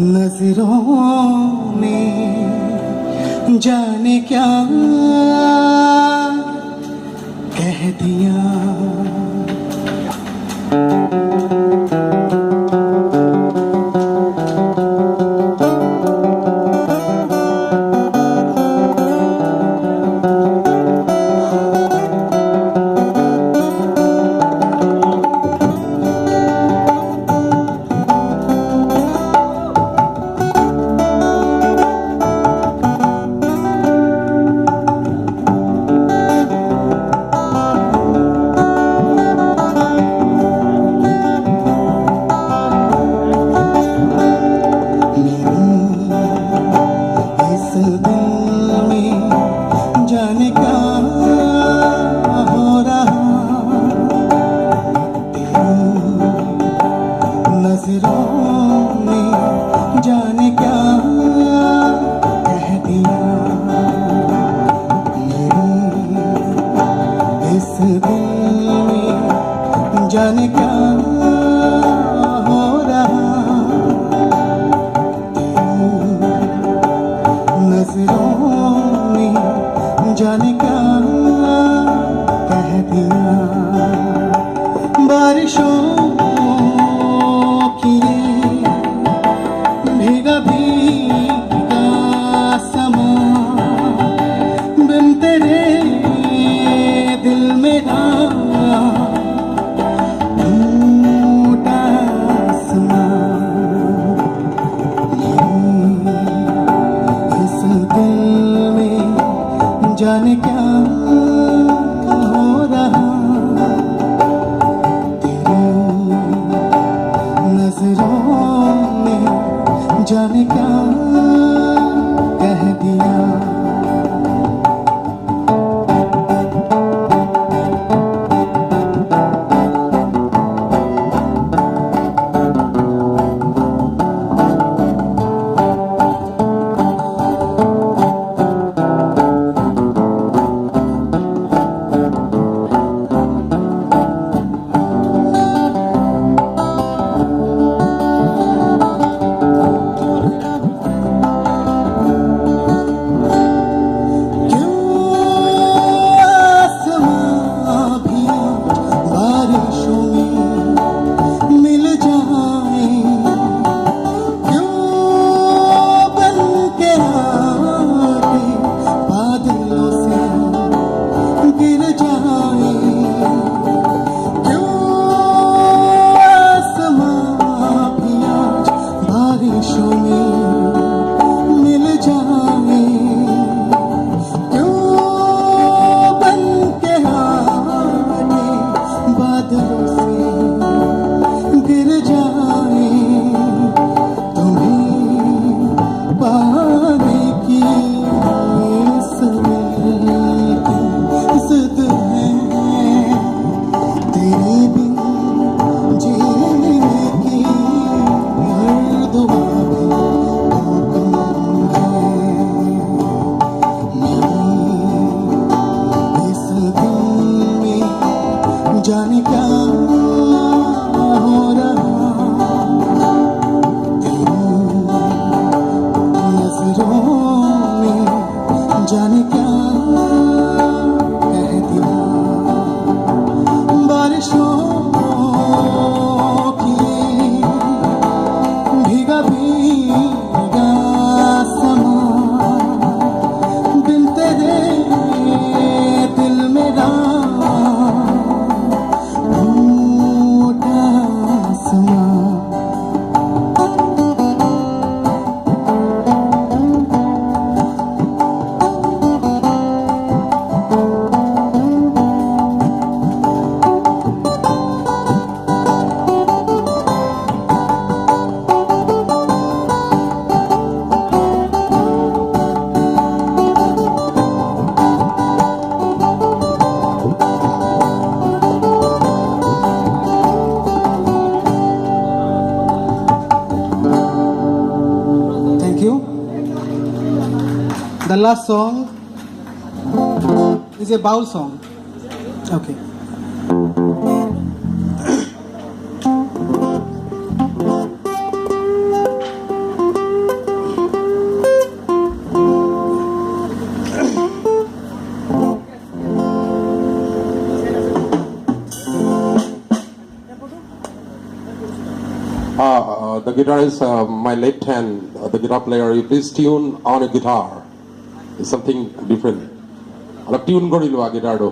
नजरों ने जाने क्या कह दिया। जाने क्या कह दिया मेरी इस दिल में, जाने क्या हो रहा नजरों ने, जाने क्या कह दिया। बारिशों जाने क्या हो रहा तेरी नजरों ने, जाने क्या कह दिया। जाने क्या हो रहा तेरी नजरों में, जाने क्या कह दिया। बारिशों की भीगा भीगा समा, बिन तेरे दिल मेरा The last song is a bowl song. Okay. The guitar is my left hand. The guitar player, you please tune on a guitar. It's something different. অলপ টিউন কৰি লোৱা গিটাৰটো